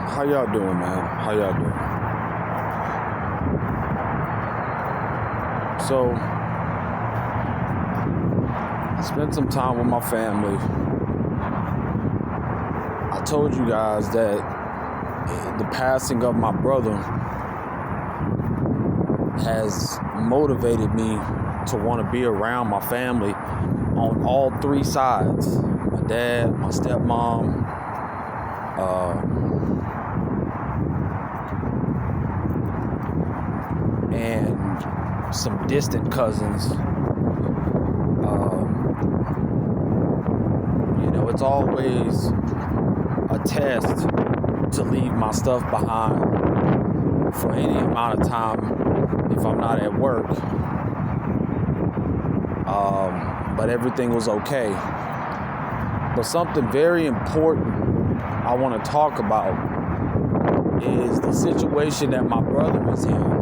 How y'all doing, man? How y'all doing? So, I spent some time with my family. I told you guys that the passing of my brother has motivated me to want to be around my family on all three sides. My dad, my stepmom, and some distant cousins. It's always a test to leave my stuff behind for any amount of time if I'm not at work. But everything was okay. But something very important I want to talk about is the situation that my brother is in.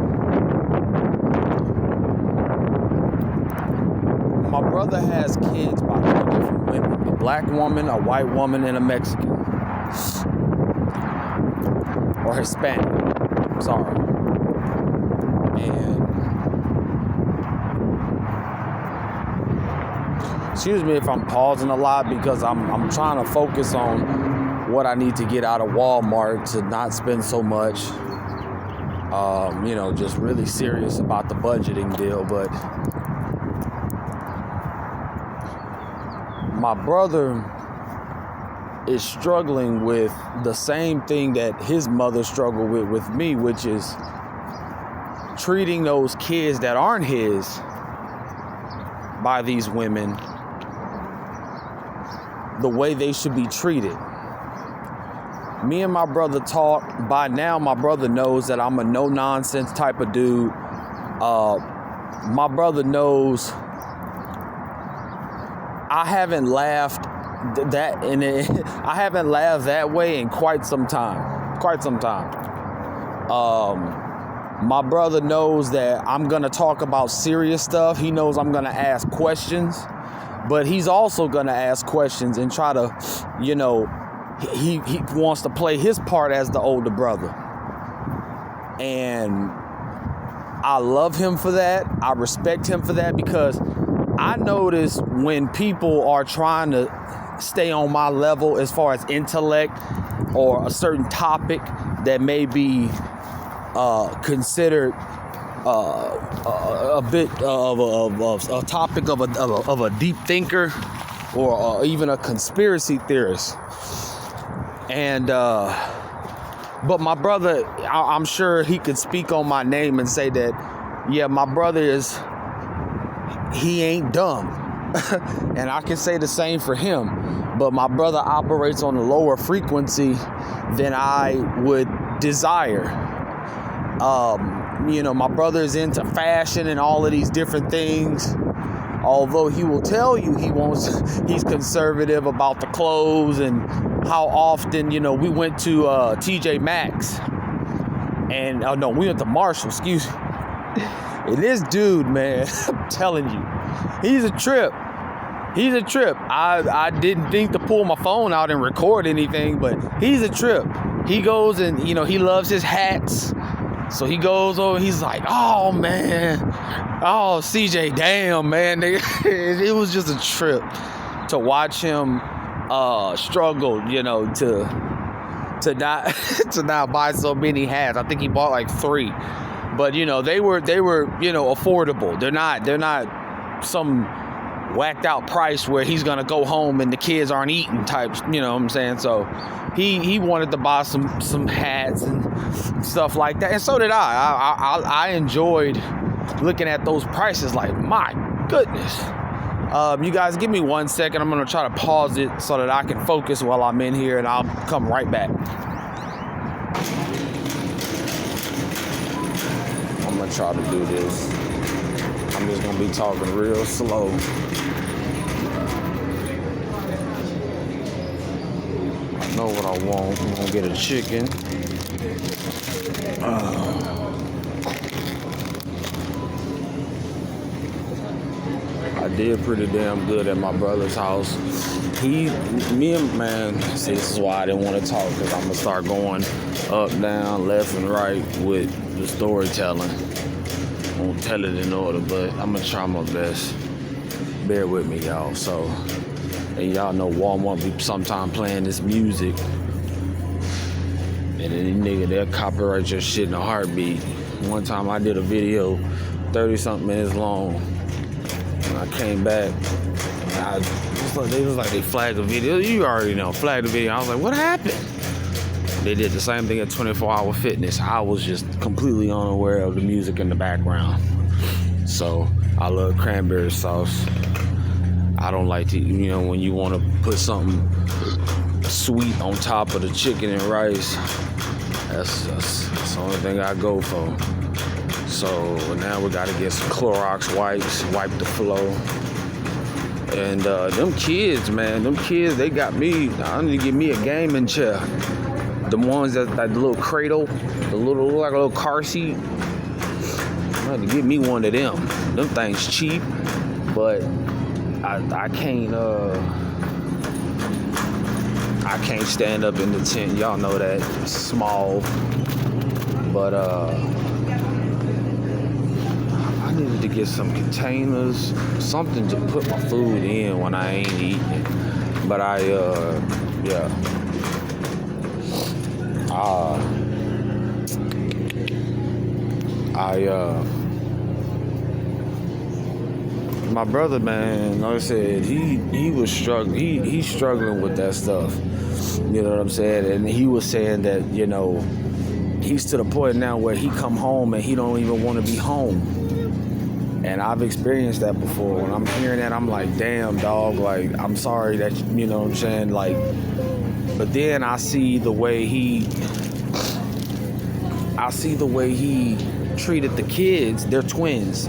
My brother has kids by two different women, a black woman, a white woman, and a Mexican. Or Hispanic, sorry. And excuse me if I'm pausing a lot because I'm trying to focus on what I need to get out of Walmart to not spend so much. Just really serious about the budgeting deal, but my brother is struggling with the same thing that his mother struggled with me, which is treating those kids that aren't his by these women the way they should be treated. Me and my brother talk. By now, my brother knows that I'm a no-nonsense type of dude. My brother knows I haven't laughed I haven't laughed that way in quite some time. My brother knows that I'm gonna talk about serious stuff. He knows I'm gonna ask questions, but he's also gonna ask questions and try to, he wants to play his part as the older brother. And I love him for that. I respect him for that because I notice when people are trying to stay on my level as far as intellect or a certain topic that may be considered a bit of a topic of a deep thinker or even a conspiracy theorist. And but my brother, I'm sure he could speak on my name and say that, yeah, my brother he ain't dumb. And I can say the same for him. But my brother operates on a lower frequency than I would desire. My brother is into fashion and all of these different things. Although he will tell you he's conservative about the clothes and how often, we went to TJ Maxx. And, we went to Marshall, excuse me. And this dude, man, I'm telling you, he's a trip. I didn't think to pull my phone out and record anything, but he's a trip. He goes and, he loves his hats. So he goes over, he's like, oh, man. Oh, CJ, damn, man. It was just a trip to watch him struggle, to not buy so many hats. I think he bought like 3. But, they were, affordable. They're not some whacked out price where he's going to go home and the kids aren't eating types, you know what I'm saying? So he wanted to buy some hats and stuff like that. And so did I enjoyed looking at those prices like, my goodness. You guys give me 1 second. I'm going to try to pause it so that I can focus while I'm in here, and I'll come right back. I'm going to try to do this. I'm just going to be talking real slow. I know what I want. I'm going to get a chicken. I did pretty damn good at my brother's house. me and man, see, this is why I didn't want to talk, because I'm gonna start going up, down, left, and right with the storytelling. I won't tell it in order, but I'm gonna try my best. Bear with me, y'all. So, and y'all know Walmart be sometime playing this music, and then these nigga, they'll copyright your shit in a heartbeat. One time I did a video 30-something minutes long, and I came back, and they was like, they flagged the video. You already know, flagged the video. I was like, what happened? They did the same thing at 24 Hour Fitness. I was just completely unaware of the music in the background. So, I love cranberry sauce. I don't like to, when you want to put something sweet on top of the chicken and rice, that's the only thing I go for. So now we got to get some Clorox wipes, wipe the floor. And them kids, they got me. I need to get me a gaming chair. The ones that the little cradle, like a little car seat. I had to get me one of them. Them things cheap, but I can't stand up in the tent. Y'all know that. It's small. But I needed to get some containers, something to put my food in when I ain't eating it. But my brother, man, like I said, he was struggling. He's struggling with that stuff. You know what I'm saying? And he was saying that, he's to the point now where he come home and he don't even want to be home. And I've experienced that before. When I'm hearing that, I'm like, damn, dog, like, I'm sorry that, you know what I'm saying? Like, but then I see the way he treated the kids. They're twins.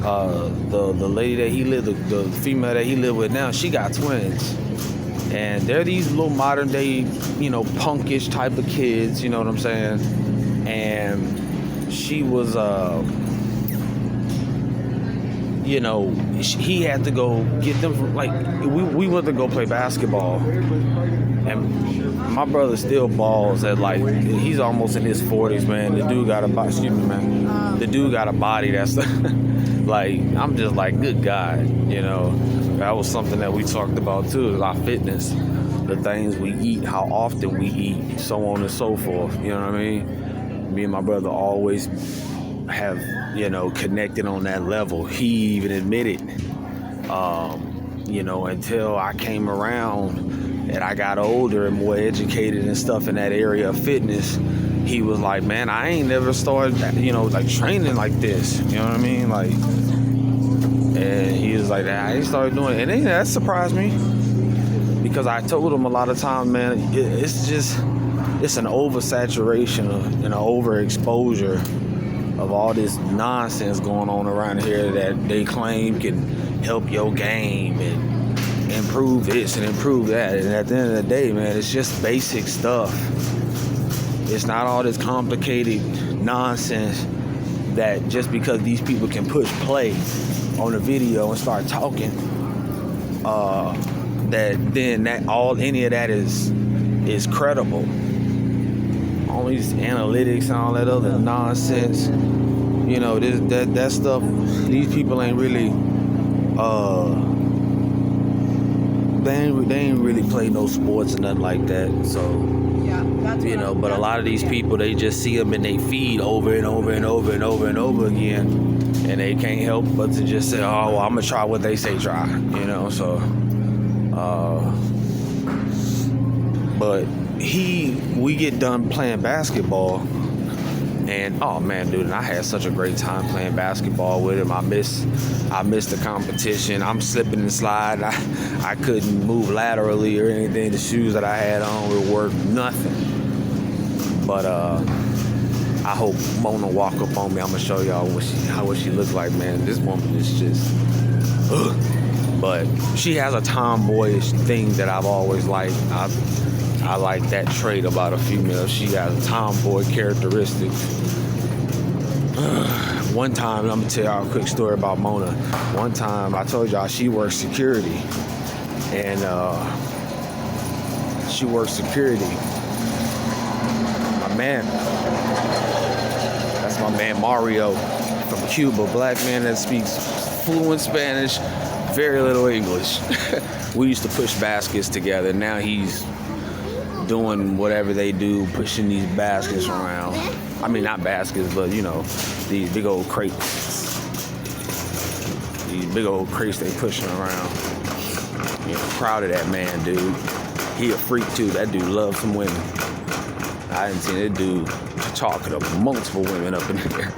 The lady that he lived, the female that he lived with now, she got twins. And they're these little modern day, punkish type of kids, you know what I'm saying? And she was, he had to go get them from, like, we went to go play basketball. And my brother still balls at, like, he's almost in his 40s, man. The dude got a body, The dude got a body that's, like, I'm just like, good God, That was something that we talked about, too, is our fitness. The things we eat, how often we eat, so on and so forth, you know what I mean? Me and my brother always have, connected on that level. He even admitted, until I came around and I got older and more educated and stuff in that area of fitness, he was like, man, I ain't never started, like training like this. You know what I mean? Like, and he was like, I ain't started doing it. And that surprised me, because I told him a lot of times, man, it's an oversaturation and an overexposure of all this nonsense going on around here that they claim can help your game and improve this and improve that. And at the end of the day, man, it's just basic stuff. It's not all this complicated nonsense that just because these people can push play on a video and start talking, any of that is credible. All these analytics and all that other nonsense, that stuff. These people ain't really, they ain't really play no sports or nothing like that. So, yeah, that's but a lot of these people, they just see them in their feed over and over and over and over and over again, and they can't help but to just say, oh, well, I'm gonna try what they say try, so, but we get done playing basketball, and oh man, dude, and I had such a great time playing basketball with him. I missed the competition. I'm slipping and sliding. I couldn't move laterally or anything. The shoes that I had on would work nothing. But I hope Mona walk up on me. I'm gonna show y'all what she looked like, man. This woman is just, but she has a tomboyish thing that I've always liked. I like that trait about a female. She has a tomboy characteristics. One time, I'm gonna tell y'all a quick story about Mona. One time, I told y'all she works security. and she works security. My man, that's my man Mario from Cuba, black man that speaks fluent Spanish, very little English. We used to push baskets together. Now he's doing whatever they do, pushing these baskets around. I mean, not baskets, but you know, these big old crates. These big old crates they pushing around. You know, proud of that man, dude. He a freak too. That dude loves some women. I didn't see that dude talking to multiple women up in here.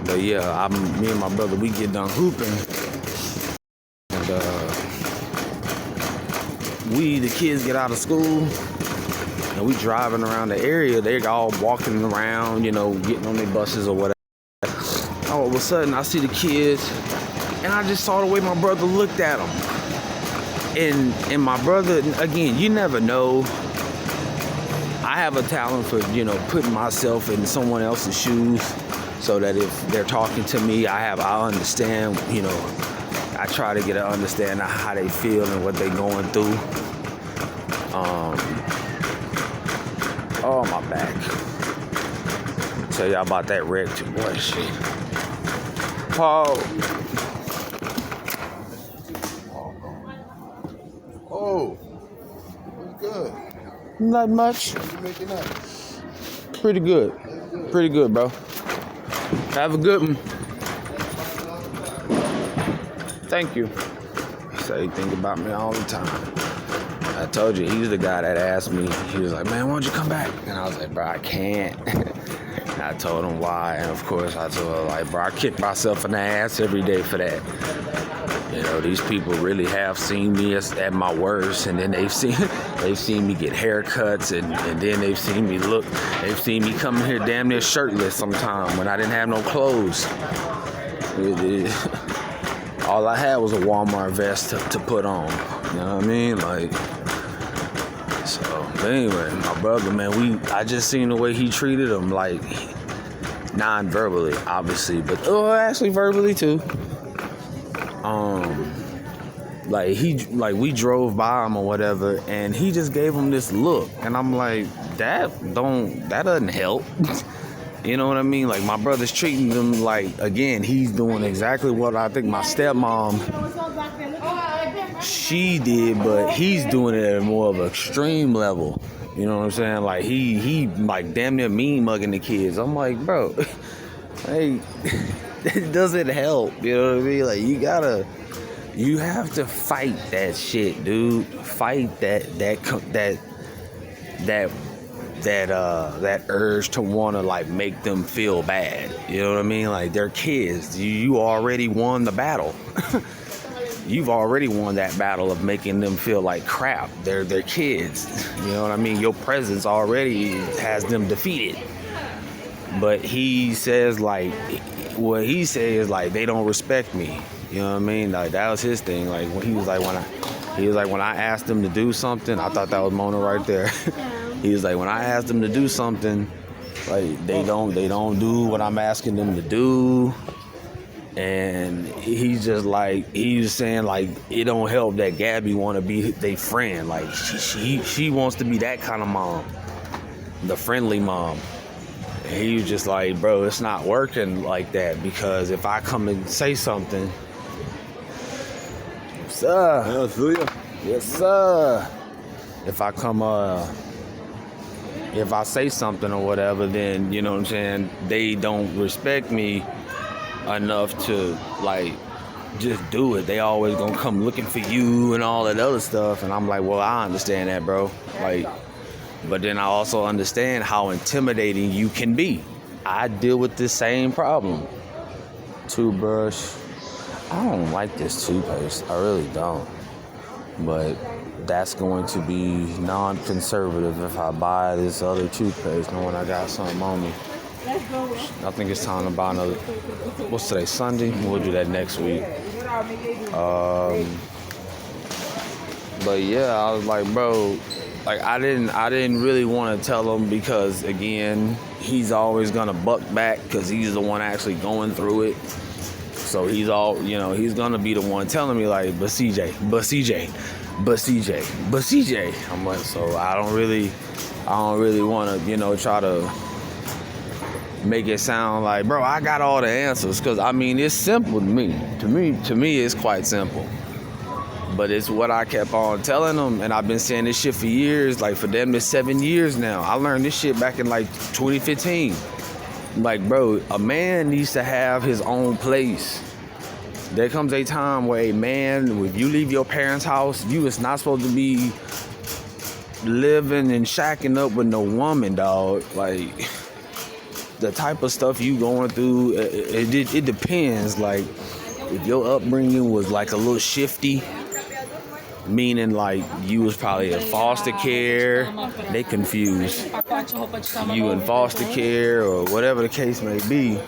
But yeah, me and my brother, we get done hooping, and the kids get out of school, and we driving around the area. They're all walking around, you know, getting on their buses or whatever. All of a sudden, I see the kids, and I just saw the way my brother looked at them. And my brother, again, you never know. I have a talent for, you know, putting myself in someone else's shoes, so that if they're talking to me, I understand, you know, I try to get an understanding of how they feel and what they're going through. Oh, my back. Tell y'all about that wreck too, boy, shit. Paul. Oh, what's good? Not much. What you making up? Pretty good. Pretty good, bro. Have a good one. Thank you. So he think about me all the time. I told you, he's the guy that asked me. He was like, man, why don't you come back? And I was like, bro, I can't. And I told him why. And of course, I told him, like, bro, I kick myself in the ass every day for that. You know, these people really have seen me at my worst, and then they've seen me get haircuts, and then they've seen me come in here damn near shirtless sometime when I didn't have no clothes. All I had was a Walmart vest to put on. You know what I mean? Like, so, but anyway, my brother, man, I just seen the way he treated him, like, non-verbally, obviously, but actually verbally too. We drove by him or whatever, and he just gave him this look, and I'm like, that doesn't help. You know what I mean? Like, my brother's treating them like, again, he's doing exactly what I think my stepmom, she did, but he's doing it at a more of an extreme level. You know what I'm saying? Like, he like damn near mean mugging the kids. I'm like, bro, hey, it doesn't help. You know what I mean? Like, you have to fight that shit, dude. Fight that urge to want to, like, make them feel bad. You know what I mean? Like, they're kids. You already won the battle. You've already won that battle of making them feel like crap. They're kids. You know what I mean? Your presence already has them defeated. But he says, like, what he says, like, they don't respect me. You know what I mean? Like, that was his thing. Like, when when I asked them to do something, I thought that was Mona right there. He was like, when I asked them to do something, like, they don't do what I'm asking them to do. And he's just like, he was saying, like, it don't help that Gabby want to be their friend. Like, she wants to be that kind of mom, the friendly mom. And he was just like, bro, it's not working like that, because if I come and say something, sir, yes, sir. If I say something or whatever, then, you know what I'm saying, they don't respect me enough to, like, just do it. They always gonna come looking for you and all that other stuff. And I'm like, well, I understand that, bro. Like, but then I also understand how intimidating you can be. I deal with this same problem. Toothbrush. I don't like this toothpaste. I really don't. But that's going to be non-conservative if I buy this other toothpaste knowing I got something on me. I think it's time to buy another. What's today? Sunday? We'll do that next week. But yeah, I was like, bro, like, I didn't really want to tell him, because, again, he's always gonna buck back because he's the one actually going through it. So he's all, you know, he's gonna be the one telling me like, but CJ, but CJ, but CJ, but CJ. I'm like, so I don't really want to, you know, try to make it sound like, bro, I got all the answers, because I mean, it's simple to me. To me, it's quite simple. But it's what I kept on telling them, and I've been saying this shit for years, like for them to 7 years now. I learned this shit back in like 2015. Like, bro, a man needs to have his own place. There comes a time where a man, if you leave your parents' house, you is not supposed to be living and shacking up with no woman, dog. Like, the type of stuff you going through, it depends. Like, if your upbringing was like a little shifty, meaning like you was probably in foster care, they confused you in foster care or whatever the case may be.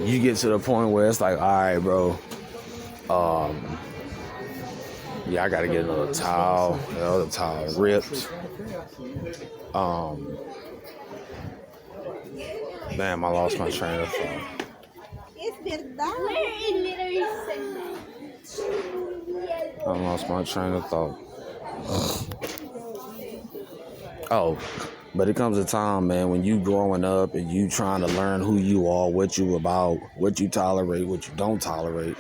You get to the point where it's like, all right, bro, yeah, I gotta get another towel. The other towel ripped. Damn, I lost my train of thought. I lost my train of thought. Oh, but it comes a time, man, when you growing up and you trying to learn who you are, what you about, what you tolerate, what you don't tolerate.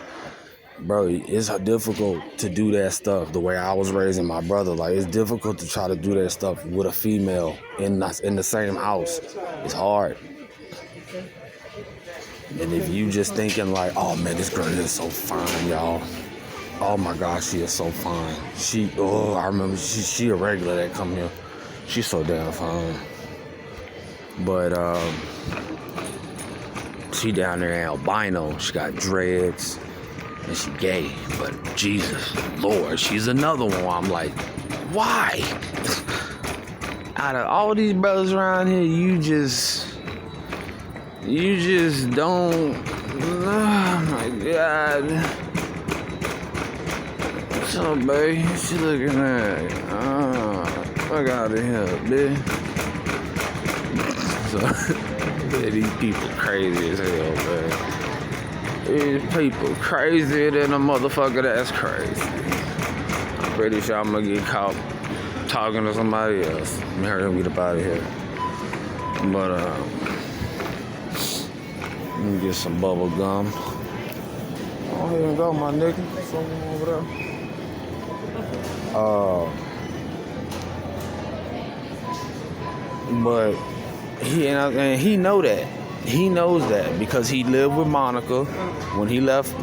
Bro, it's difficult to do that stuff the way I was raising my brother. Like, it's difficult to try to do that stuff with a female in the same house. It's hard. And if you just thinking like, oh man, this girl is so fine, y'all. Oh my gosh, she is so fine. I remember she a regular that come here. She's so damn fine. But she down there in albino. She got dreads. And she gay. But Jesus Lord, she's another one. I'm like, why? Out of all these brothers around here, you just don't. Oh my God. What's up, babe? What you looking at? Fuck out of here, bitch. So, yeah, these people crazy as hell, man. These people crazier than a motherfucker that's crazy. I'm pretty sure I'm gonna get caught talking to somebody else. Let me hurry up and get up out of here. But, let me get some bubble gum. Go ahead and go, my nigga. Something over there. But he know that. He knows that because he lived with Monica when he left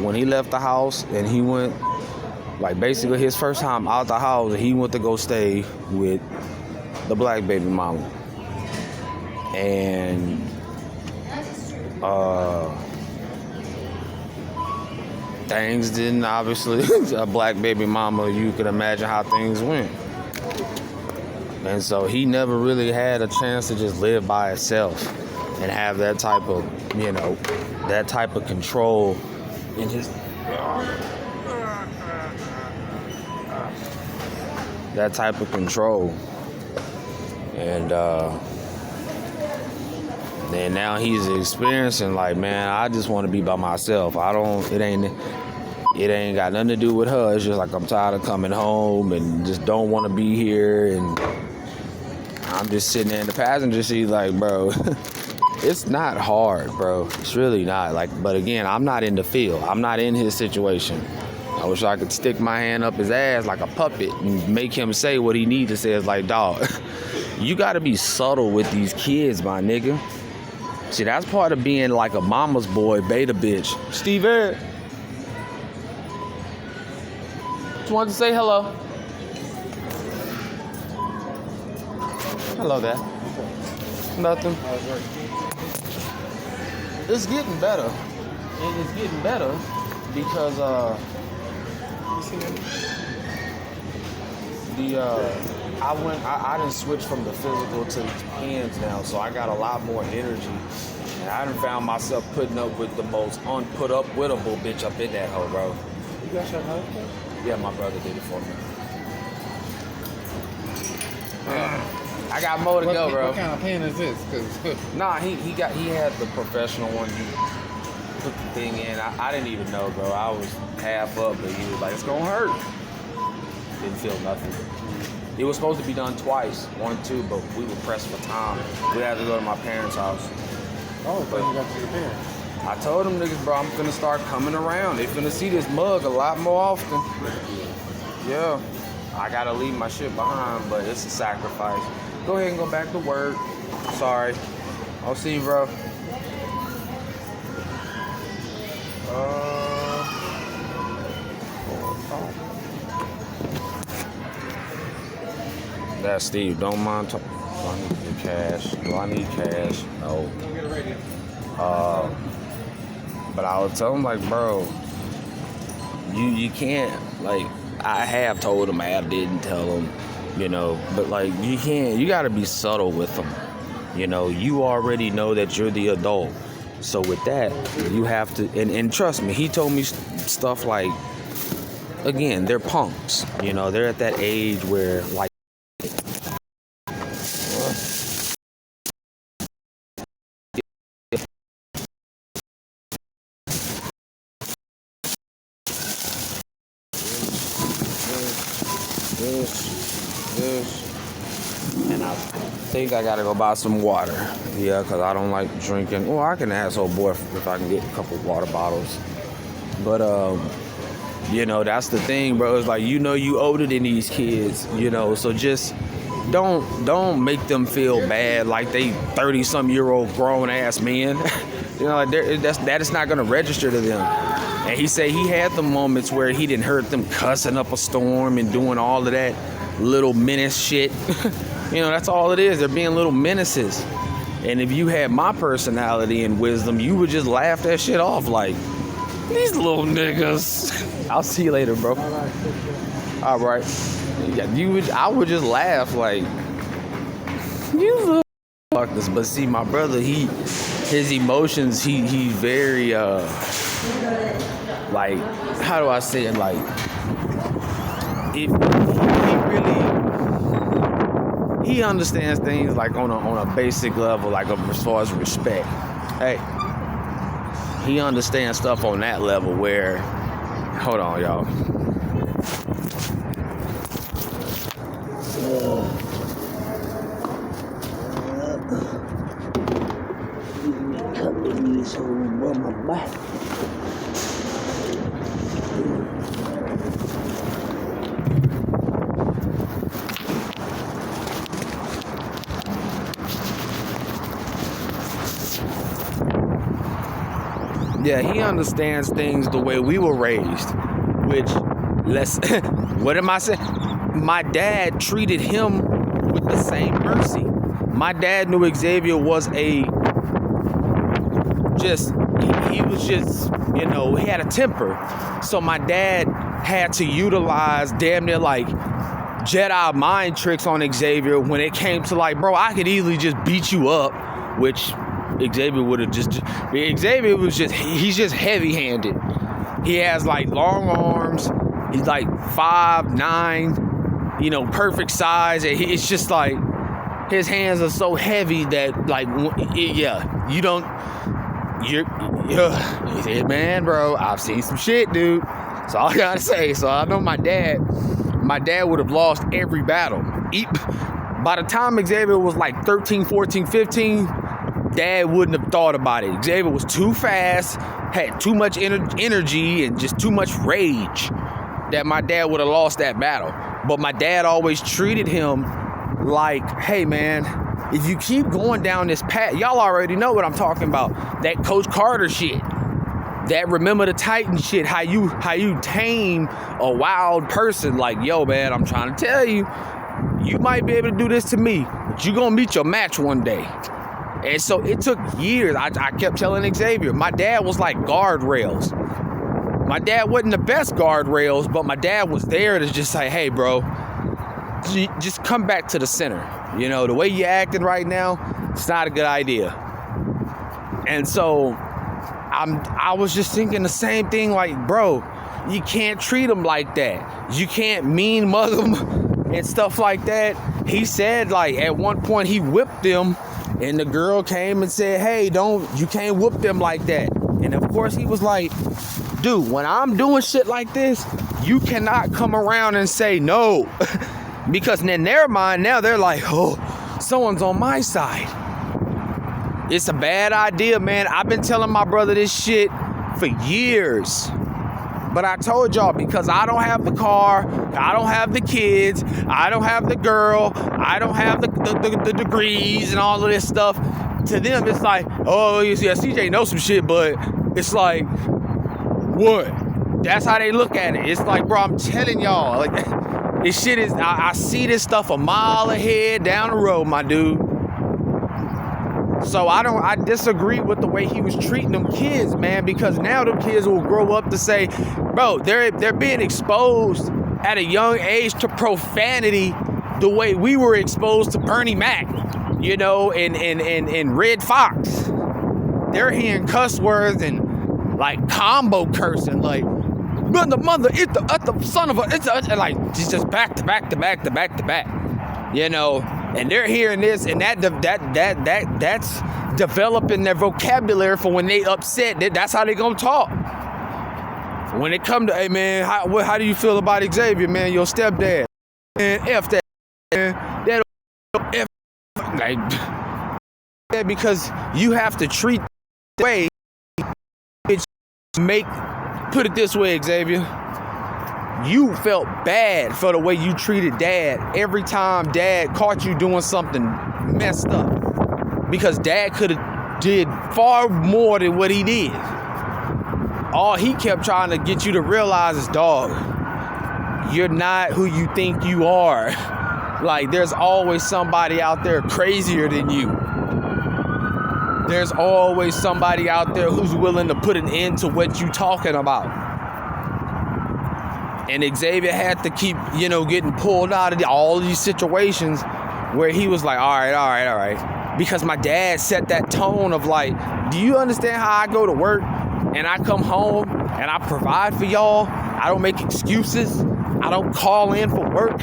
the house, and he went, like, basically his first time out the house, he went to go stay with the black baby mama. And things didn't, obviously, a black baby mama, you can imagine how things went. And so he never really had a chance to just live by himself and have that type of, you know, that type of control in his, that type of control. And then now he's experiencing like, man, I just want to be by myself. It ain't got nothing to do with her. It's just like I'm tired of coming home and just don't want to be here. And I'm just sitting there in the passenger seat like, bro, it's not hard, bro. It's really not. Like, but again, I'm not in the field. I'm not in his situation. I wish I could stick my hand up his ass like a puppet and make him say what he needs to say. It's like, dog, you got to be subtle with these kids, my nigga. See, that's part of being like a mama's boy, beta bitch. Steve Ed. Just wanted to say hello. Hello there. Nothing. It's getting better. It's getting better because I done switched from the physical to the hands now, so I got a lot more energy. And I done found myself putting up with the most unput-up-wittable bitch up in that hoe, bro. You got your nose? Yeah, my brother did it for me. I got more to go, bro. What kind of pen is this? Nah, he had the professional one. put the thing in. I didn't even know, bro. I was half up, but he was like, it's gonna hurt. Didn't feel nothing. It was supposed to be done twice, 1, 2, but we were pressed for time. We had to go to my parents' house. Oh, but you got to your parents. I told them niggas, bro, I'm finna start coming around. They finna see this mug a lot more often. Yeah. I gotta leave my shit behind, but it's a sacrifice. Go ahead and go back to work. Sorry. I'll see you, bro. That's Steve. Don't mind talking. Do I need the cash? Do I need cash? No. But I would tell him, like, bro, you can't, like, I have told him, I didn't tell him, you know, but, like, you gotta be subtle with them. You know, you already know that you're the adult. So with that, you have to, and trust me, he told me stuff like, again, they're punks. You know, they're at that age where, like, this, and I think I gotta go buy some water. Yeah, because I don't like drinking. Well, I can ask old boy if I can get a couple water bottles. But, you know, that's the thing, bro. It's like, you know, you older than these kids, you know, so just don't make them feel bad like they 30-some-year-old grown-ass men. You know, that is not gonna register to them. And he said he had the moments where he didn't hurt them cussing up a storm and doing all of that little menace shit. You know, that's all it is. They're being little menaces. And if you had my personality and wisdom, you would just laugh that shit off like, these little niggas. I'll see you later, bro. All right. Yeah, I would just laugh like, you little fuckers. But see, my brother, his emotions, he's very, like, how do I say it? Like, if he understands things like on a basic level, like as far as respect. Hey, he understands stuff on that level where, hold on, y'all. Cut these over my back. Yeah, he understands things the way we were raised, which, what am I saying? My dad treated him with the same mercy. My dad knew Xavier was he was just, you know, he had a temper. So my dad had to utilize damn near like Jedi mind tricks on Xavier when it came to like, bro, I could easily just beat you up, which Xavier would have he's just heavy-handed. He has like long arms. He's like 5'9", you know, perfect size. And it's just like his hands are so heavy that like, he said, man, bro, I've seen some shit, dude. So all I gotta say, so I know my dad would have lost every battle. By the time Xavier was like 13, 14, 15, Dad wouldn't have thought about it. Xavier was too fast, had too much energy and just too much rage that my dad would have lost that battle. But my dad always treated him like, hey man, if you keep going down this path, y'all already know what I'm talking about. That Coach Carter shit. That Remember the Titan shit, how you tame a wild person. Like, yo man, I'm trying to tell you, you might be able to do this to me, but you're gonna meet your match one day. And so it took years. I kept telling Xavier, my dad was like guardrails. My dad wasn't the best guardrails, but my dad was there to just say, hey, bro, just come back to the center. You know, the way you're acting right now, it's not a good idea. And so I was just thinking the same thing, like, bro, you can't treat him like that. You can't mean mug him and stuff like that. He said, like, at one point he whipped him. And the girl came and said, hey, you can't whoop them like that. And of course he was like, dude, when I'm doing shit like this, you cannot come around and say no. Because in their mind now, they're like, oh, someone's on my side. It's a bad idea, man. I've been telling my brother this shit for years. But I told y'all, because I don't have the car, I don't have the kids, I don't have the girl, I don't have the degrees and all of this stuff. To them, it's like, oh, yeah, CJ knows some shit, but it's like, what? That's how they look at it. It's like, bro, I'm telling y'all, like, this shit is, I see this stuff a mile ahead down the road, my dude. So I disagree with the way he was treating them kids, man, because now them kids will grow up to say, bro, they're being exposed at a young age to profanity the way we were exposed to Bernie Mac, you know, and Red Fox. They're hearing cuss words and like combo cursing, like, but the mother, it's the son of a, like, it's just back to back to back to back to back, you know. And they're hearing this, and that's developing their vocabulary for when they upset. That's how they gonna talk. When it come to, hey man, how do you feel about Xavier, man, your stepdad? Man, F that, man. That F, like, because you have to treat the way. Put it this way, Xavier. You felt bad for the way you treated dad every time dad caught you doing something messed up, because dad could have did far more than what he did. All he kept trying to get you to realize is, dog, you're not who you think you are. Like, there's always somebody out there crazier than you. There's always somebody out there who's willing to put an end to what you talking about. And Xavier had to keep, you know, getting pulled out of all these situations where he was like, all right. Because my dad set that tone of like, do you understand how I go to work and I come home and I provide for y'all? I don't make excuses. I don't call in for work.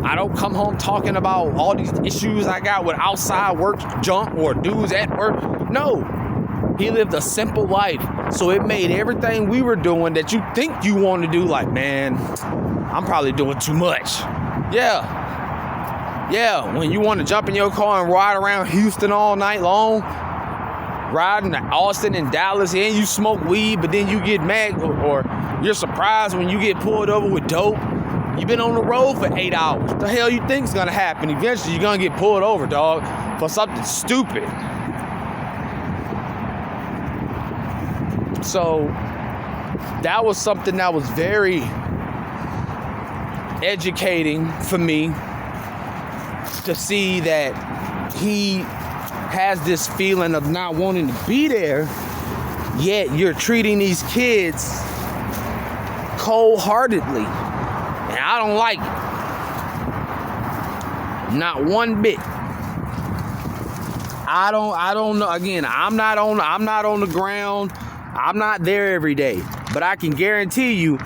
I don't come home talking about all these issues I got with outside work junk or dudes at work. No. He lived a simple life, so it made everything we were doing that you think you want to do, like, man, I'm probably doing too much. Yeah, when you want to jump in your car and ride around Houston all night long, riding to Austin and Dallas, and you smoke weed, but then you get mad or you're surprised when you get pulled over with dope. You've been on the road for 8 hours. What the hell you think's gonna happen? Eventually, you're gonna get pulled over, dog, for something stupid. So that was something that was very educating for me, to see that he has this feeling of not wanting to be there, yet you're treating these kids cold-heartedly. And I don't like it. Not one bit. I don't know. Again, I'm not on the ground. I'm not there every day, but I can guarantee you,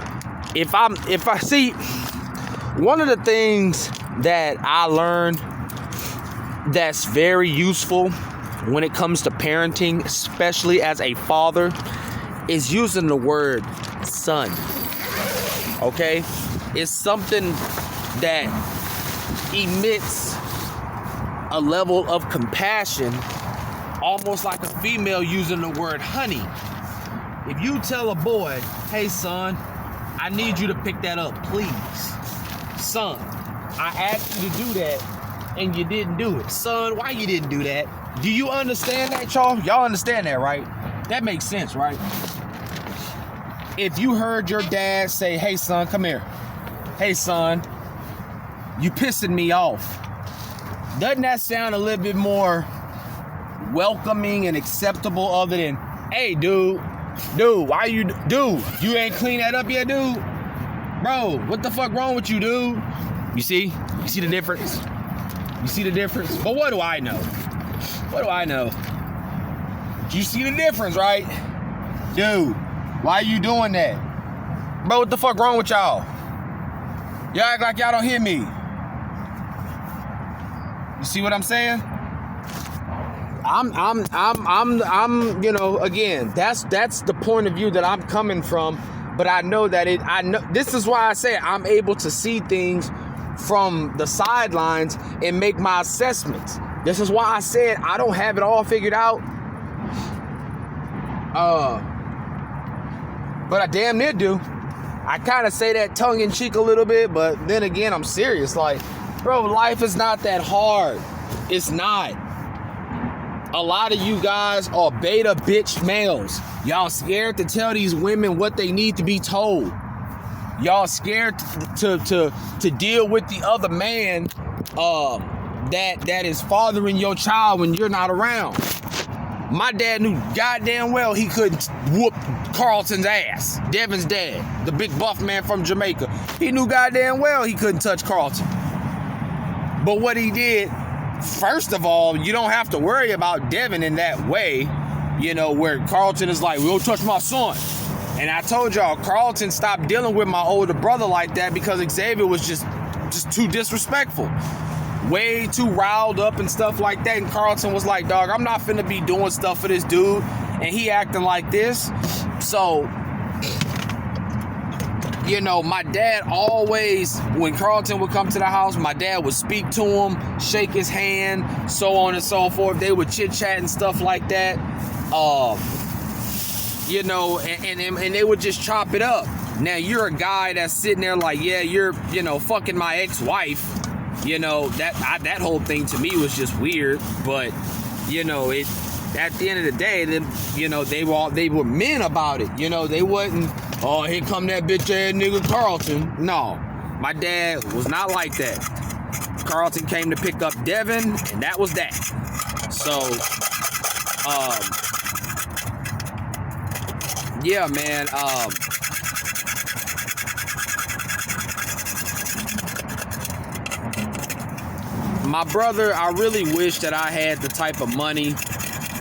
if I see, one of the things that I learned that's very useful when it comes to parenting, especially as a father, is using the word son. Okay? It's something that emits a level of compassion, almost like a female using the word honey. If you tell a boy, hey son, I need you to pick that up, please. Son, I asked you to do that and you didn't do it. Son, why you didn't do that? Do you understand that, y'all? Y'all understand that, right? That makes sense, right? If you heard your dad say, hey son, come here. Hey son, you pissing me off. Doesn't that sound a little bit more welcoming and acceptable, other than, hey dude, why you ain't clean that up yet, dude? Bro, what the fuck wrong with you, dude? You see the difference? You see the difference? But what do I know? You see the difference, right? Dude, why you doing that? Bro, what the fuck wrong with y'all? Y'all act like y'all don't hear me. You see what I'm saying? you know, again, that's the point of view that I'm coming from. But I know that this is why I say I'm able to see things from the sidelines and make my assessments. This is why I said I don't have it all figured out. But I damn near do. I kind of say that tongue in cheek a little bit, but then again, I'm serious. Like, bro, life is not that hard. It's not. A lot of you guys are beta bitch males. Y'all scared to tell these women what they need to be told. Y'all scared to deal with the other man that is fathering your child when you're not around. My dad knew goddamn well he couldn't whoop Carlton's ass. Devin's dad, the big buff man from Jamaica. He knew goddamn well he couldn't touch Carlton. But what he did, first of all, you don't have to worry about Devin in that way, you know, where Carlton is like, "We'll touch my son." And I told y'all, Carlton stopped dealing with my older brother like that because Xavier was just too disrespectful. Way too riled up and stuff like that. And Carlton was like, "Dog, I'm not finna be doing stuff for this dude. And he acting like this." So, you know, my dad always, when Carlton would come to the house, my dad would speak to him, shake his hand, so on and so forth. They would chit-chat and stuff like that. You know, and they would just chop it up. Now, you're a guy that's sitting there like, yeah, you're, you know, fucking my ex-wife. You know, that whole thing to me was just weird. But, you know, at the end of the day, then, you know, they were men about it. You know, they wasn't, "Oh, here come that bitch ass nigga Carlton." No, my dad was not like that. Carlton came to pick up Devin, and that was that. So, yeah, man. My brother, I really wish that I had the type of money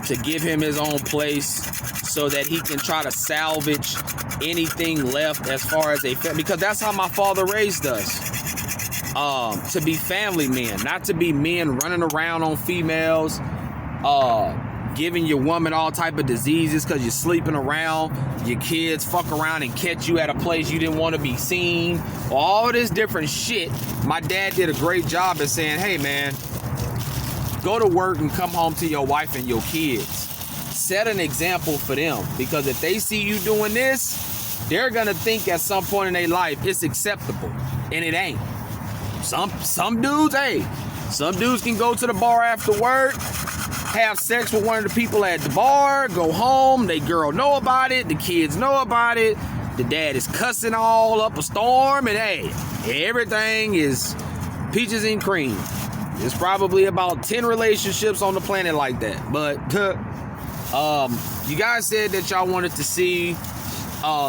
to give him his own place so that he can try to salvage anything left as far as because that's how my father raised us. To be family men, not to be men running around on females, giving your woman all type of diseases because you're sleeping around, your kids fuck around and catch you at a place you didn't want to be seen, all this different shit. My dad did a great job at saying, "Hey man, go to work and come home to your wife and your kids. Set an example for them, because if they see you doing this, they're gonna think at some point in their life it's acceptable, and it ain't." Some dudes, some dudes can go to the bar after work, have sex with one of the people at the bar, go home, they girl know about it, the kids know about it, the dad is cussing all up a storm, and everything is peaches and cream. There's probably about 10 relationships on the planet like that. But you guys said that y'all wanted to see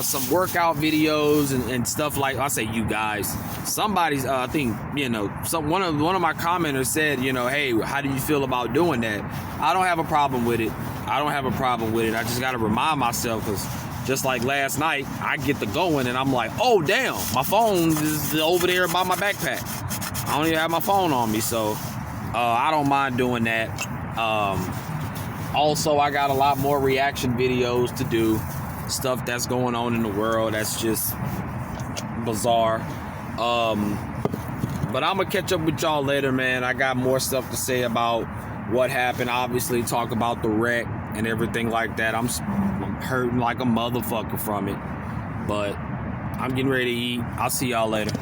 some workout videos and stuff like, I say you guys, somebody's I think, you know, one of my commenters said, you know, "Hey, how do you feel about doing that?" I don't have a problem with it. I just got to remind myself, because just like last night, I get to going and I'm like, "Oh damn, my phone is over there by my backpack. I don't even have my phone on me." So I don't mind doing that. Also, I got a lot more reaction videos to do, stuff that's going on in the world that's just bizarre. But I'm gonna catch up with y'all later, man. I got more stuff to say about what happened. Obviously, talk about the wreck and everything like that. I'm hurting like a motherfucker from it, but I'm getting ready to eat. I'll see y'all later.